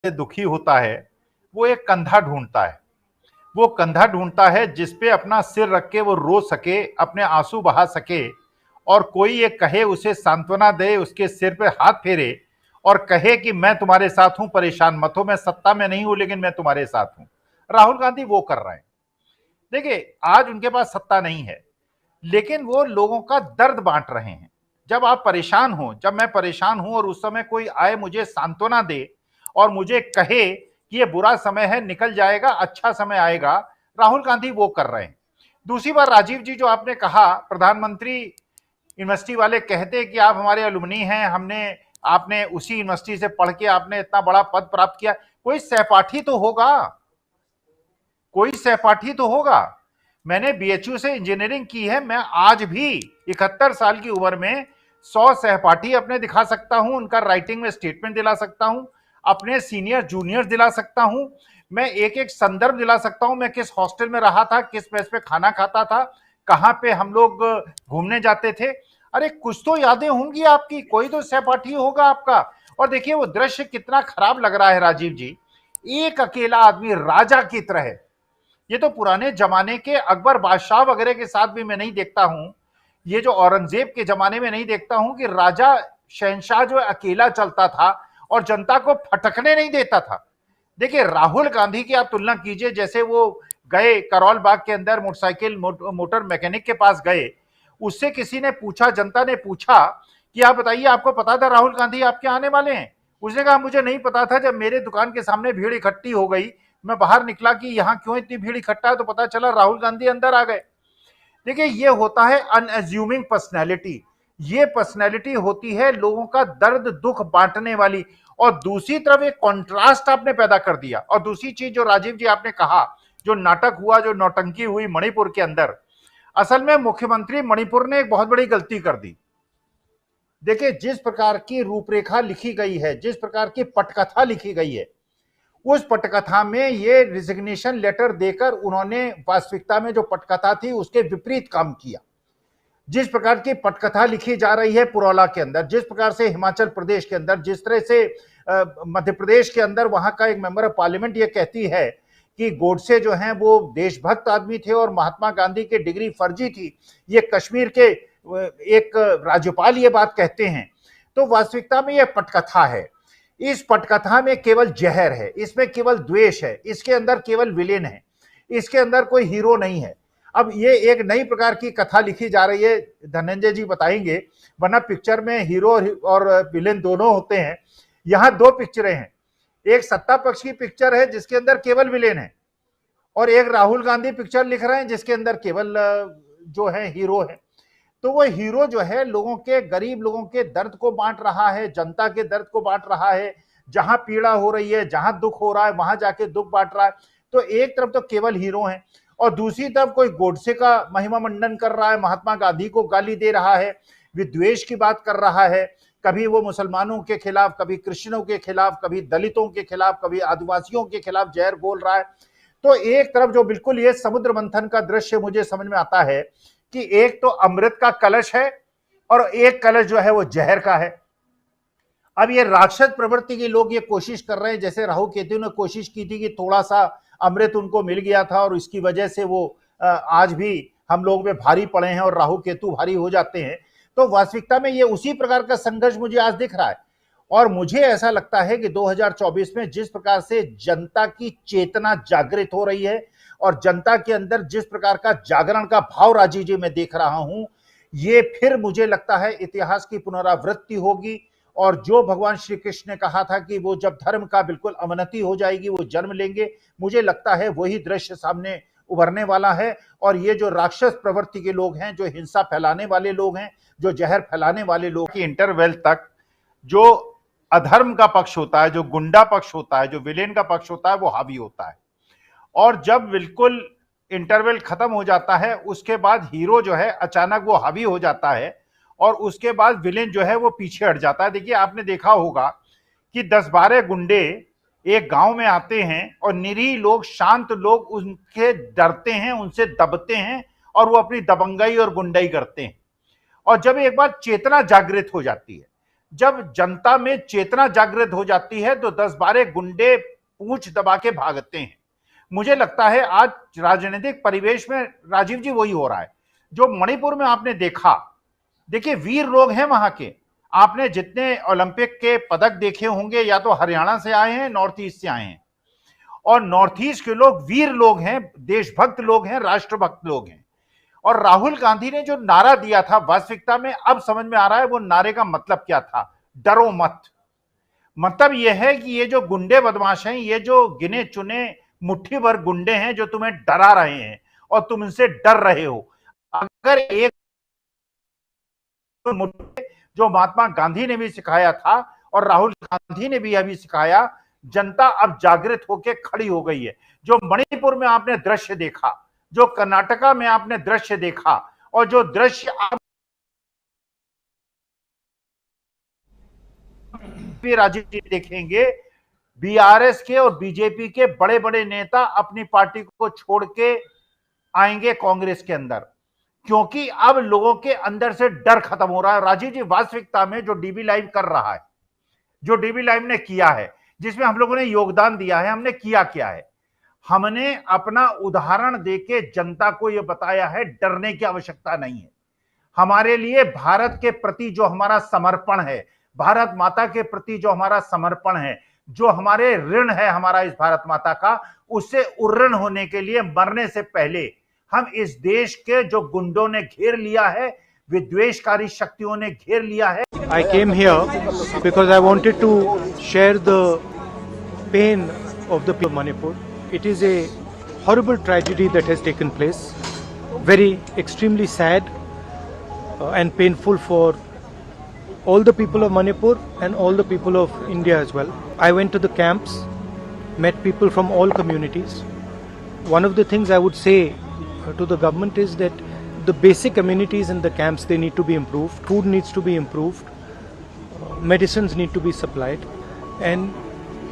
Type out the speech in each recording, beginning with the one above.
दुखी होता है वो एक कंधा ढूंढता है। वो कंधा ढूंढता है जिसपे अपना सिर रख के वो रो सके, अपने आंसू बहा सके और कोई ये कहे, उसे सांत्वना दे, उसके सिर पे हाथ फेरे और कहे कि मैं तुम्हारे साथ हूं, परेशान मत हो, मैं सत्ता में नहीं हूं लेकिन मैं तुम्हारे साथ हूं। राहुल गांधी वो कर रहे हैं। देखिए, आज उनके पास सत्ता नहीं है लेकिन वो लोगों का दर्द बांट रहे हैं। जब आप परेशान हो, जब मैं परेशान हूं और उस समय कोई आए मुझे सांत्वना दे और मुझे कहे कि ये बुरा समय है, निकल जाएगा, अच्छा समय आएगा, राहुल गांधी वो कर रहे हैं। दूसरी बार राजीव जी, जो आपने कहा, प्रधानमंत्री यूनिवर्सिटी वाले कहते हैं कि आप हमारे अलुमनी हैं, हमने आपने उसी यूनिवर्सिटी से पढ़ के आपने इतना बड़ा पद प्राप्त किया। कोई सहपाठी तो होगा, कोई सहपाठी तो होगा। मैंने बीएचयू से इंजीनियरिंग की है, मैं आज भी 71 साल की उम्र में 100 सहपाठी अपने दिखा सकता हूं, उनका राइटिंग में स्टेटमेंट दिला सकता हूं, अपने सीनियर जूनियर दिला सकता हूं, मैं एक एक संदर्भ दिला सकता हूं, मैं किस हॉस्टल में रहा था, किस मेस पे खाना खाता था, कहां पे हम लोग घूमने जाते थे। अरे कुछ तो यादें होंगी आपकी, कोई तो सहपाठी होगा आपका। और देखिए वो दृश्य कितना खराब लग रहा है राजीव जी, एक अकेला आदमी राजा की तरह। ये तो पुराने जमाने के अकबर बादशाह वगैरह के साथ भी मैं नहीं देखता हूं, ये जो औरंगजेब के जमाने में नहीं देखता हूं कि राजा शहनशाह जो अकेला चलता था और जनता को फटकने नहीं देता था। देखिए राहुल गांधी की आप तुलना कीजिए, जैसे वो गए करौल बाग के अंदर मोटरसाइकिल मोटर मैकेनिक के पास गए, उससे किसी ने पूछा, जनता ने पूछा कि आप बताइए आपको पता था राहुल गांधी आपके आने वाले हैं? उसने कहा मुझे नहीं पता था, जब मेरे दुकान के सामने भीड़ इकट्ठी हो गई, मैं बाहर निकला कि यहाँ क्यों इतनी भीड़ इकट्ठा है, तो पता चला राहुल गांधी अंदर आ गए। देखिए ये होता है अनअज्यूमिंग पर्सनैलिटी। ये पर्सनैलिटी होती है लोगों का दर्द दुख बांटने वाली। और दूसरी तरफ एक कॉन्ट्रास्ट आपने पैदा कर दिया। और दूसरी चीज जो राजीव जी आपने कहा, जो नाटक हुआ, जो नौटंकी हुई मणिपुर के अंदर, असल में मुख्यमंत्री मणिपुर ने एक बहुत बड़ी गलती कर दी। देखिए जिस प्रकार की रूपरेखा लिखी गई है, जिस प्रकार की पटकथा लिखी गई है, उस पटकथा में ये रिजिग्नेशन लेटर देकर उन्होंने वास्तविकता में जो पटकथा थी उसके विपरीत काम किया। जिस प्रकार की पटकथा लिखी जा रही है पुरौला के अंदर, जिस प्रकार से हिमाचल प्रदेश के अंदर, जिस तरह से मध्य प्रदेश के अंदर वहां का एक मेंबर ऑफ पार्लियामेंट ये कहती है कि गोडसे जो हैं वो देशभक्त आदमी थे और महात्मा गांधी की डिग्री फर्जी थी, ये कश्मीर के एक राज्यपाल ये बात कहते हैं, तो वास्तविकता में यह पटकथा है। इस पटकथा में केवल जहर है, इसमें केवल द्वेष है, इसके अंदर केवल विलेन है, इसके अंदर कोई हीरो नहीं है। अब ये एक नई प्रकार की कथा लिखी जा रही है, धनंजय जी बताएंगे, वरना पिक्चर में हीरो और विलेन दोनों होते हैं। यहां दो पिक्चरें हैं, एक सत्ता पक्ष की पिक्चर है जिसके अंदर केवल विलेन है, और एक राहुल गांधी पिक्चर लिख रहे हैं जिसके अंदर केवल जो है हीरो है। तो वो हीरो जो है लोगों के, गरीब लोगों के दर्द को बांट रहा है, जनता के दर्द को बांट रहा है, जहां पीड़ा हो रही है, जहां दुख हो रहा है वहां जाके दुख बांट रहा है। तो एक तरफ तो केवल हीरो है और दूसरी तरफ कोई गोडसे का महिमा मंडन कर रहा है, महात्मा गांधी को गाली दे रहा है, विद्वेष की बात कर रहा है, कभी वो मुसलमानों के खिलाफ, कभी क्रिश्चियनों के खिलाफ, कभी दलितों के खिलाफ, कभी आदिवासियों के खिलाफ जहर बोल रहा है। तो एक तरफ जो बिल्कुल ये समुद्र मंथन का दृश्य मुझे समझ में आता है कि एक तो अमृत का कलश है और एक कलश जो है वो जहर का है। अब ये राक्षस प्रवृत्ति के लोग ये कोशिश कर रहे हैं, जैसे राहु केतु ने कोशिश की थी कि थोड़ा सा अमृत उनको मिल गया था और इसकी वजह से वो आज भी हम लोग में भारी पड़े हैं और राहु केतु भारी हो जाते हैं। तो वास्तविकता में ये उसी प्रकार का संघर्ष मुझे आज दिख रहा है। और मुझे ऐसा लगता है कि 2024 में जिस प्रकार से जनता की चेतना जागृत हो रही है और जनता के अंदर जिस प्रकार का जागरण का भाव राजीव जी मैं देख रहा हूं, ये फिर मुझे लगता है इतिहास की पुनरावृत्ति होगी। और जो भगवान श्री कृष्ण ने कहा था कि वो जब धर्म का बिल्कुल अवनति हो जाएगी वो जन्म लेंगे, मुझे लगता है वही दृश्य सामने उभरने वाला है। और ये जो राक्षस प्रवृत्ति के लोग हैं, जो हिंसा फैलाने वाले लोग हैं, जो जहर फैलाने वाले लोग की इंटरवेल तक जो अधर्म का पक्ष होता है, जो गुंडा पक्ष होता है, जो विलेन का पक्ष होता है, वो हावी होता है। और जब बिल्कुल इंटरवल खत्म हो जाता है उसके बाद हीरो जो है अचानक वो हावी हो जाता है और उसके बाद विलेन जो है वो पीछे हट जाता है। देखिए आपने देखा होगा कि 10-12 गुंडे एक गांव में आते हैं और निरीह लोग, शांत लोग उनके डरते हैं, उनसे दबते हैं और वो अपनी दबंगाई और गुंडाई करते हैं। और जब एक बार चेतना जागृत हो जाती है, जब जनता में चेतना जागृत हो जाती है तो 10-12 गुंडे पूंछ दबा के भागते हैं। मुझे लगता है आज राजनीतिक परिवेश में राजीव जी वही हो रहा है जो मणिपुर में आपने देखा। देखिए वीर लोग हैं वहां के, आपने जितने ओलंपिक के पदक देखे होंगे या तो हरियाणा से आए हैं, नॉर्थ ईस्ट से आए हैं, और नॉर्थ ईस्ट के लोग वीर लोग हैं, देशभक्त लोग हैं, राष्ट्रभक्त लोग हैं। और राहुल गांधी ने जो नारा दिया था वास्तविकता में अब समझ में आ रहा है वो नारे का मतलब क्या था, डरो मत। मतलब यह है कि ये जो गुंडे बदमाश हैं, ये जो गिने चुने मुट्ठी भर गुंडे हैं जो तुम्हें डरा रहे हैं और तुम इनसे डर रहे हो। अगर एक जो महात्मा गांधी ने भी सिखाया था और राहुल गांधी ने भी अभी सिखाया, जनता अब जागृत होकर खड़ी हो गई है। जो मणिपुर में आपने दृश्य देखा, जो कर्नाटका में आपने दृश्य देखा, और जो दृश्य आप राजीव जी देखेंगे, बीआरएस के और बीजेपी के बड़े बड़े नेता अपनी पार्टी को छोड़ के आएंगे कांग्रेस के अंदर, क्योंकि अब लोगों के अंदर से डर खत्म हो रहा है। राजीव जी वास्तविकता में जो डीबी लाइव कर रहा है, जो डीबी लाइव ने किया है, जिसमें हम लोगों ने योगदान दिया है, हमने किया क्या है? हमने अपना उदाहरण देके जनता को यह बताया है डरने की आवश्यकता नहीं है। हमारे लिए भारत के प्रति जो हमारा समर्पण है, भारत माता के प्रति जो हमारा समर्पण है, जो हमारे ऋण है हमारा इस भारत माता का, उससे उऋण होने के लिए मरने से पहले हम इस देश के जो गुंडों ने घेर लिया है, विद्वेषकारी शक्तियों ने घेर लिया है। I came here because I wanted to share the pain of the people of Manipur. It is a horrible tragedy that has taken place, very extremely sad and painful for all the people of Manipur and all the people of India as well. I went to the camps, met people from all communities. One of the things I would say to the government is that the basic amenities in the camps, they need to be improved. Food needs to be improved. Medicines need to be supplied. And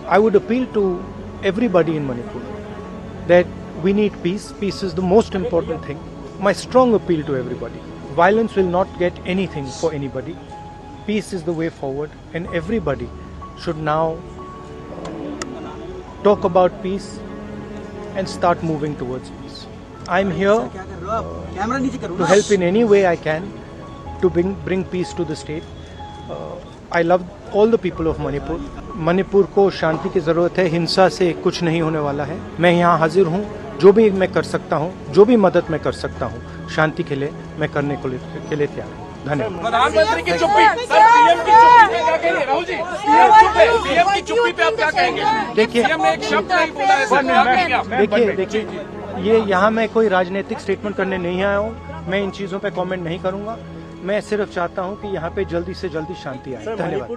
I would appeal to everybody in Manipur that we need peace. Peace is the most important thing. My strong appeal to everybody. Violence will not get anything for anybody. Peace is the way forward, and everybody should now talk about peace and start moving towards peace. I'm here to help in any way I can to bring peace to the state. I love all the people of Manipur. Manipur को शांति की ज़रूरत है, हिंसा से कुछ नहीं होने वाला है। मैं यहाँ हाजिर हूँ, जो भी मैं कर सकता हूँ, जो भी मदद मैं कर सकता हूँ शांति के लिए, मैं करने के लिए तैयार हूँ। धन्यवाद। प्रधानमंत्री की चुप्पी, सर पीएम की चुप्पी पे क्या कहेंगे? राहुल जी, पीएम की चुप्पी पे आप क्या कहेंगे? देखिए, पीएम ने एक शब्द नहीं बोला है सर। देखिए, ये यहाँ मैं कोई राजनीतिक स्टेटमेंट करने नहीं आया हूँ। मैं इन चीज़ों पे कमेंट नहीं करूँगा। मैं सिर्फ चाहता हूँ कि यहाँ पे जल्दी से जल्दी शांति आए। धन्यवाद।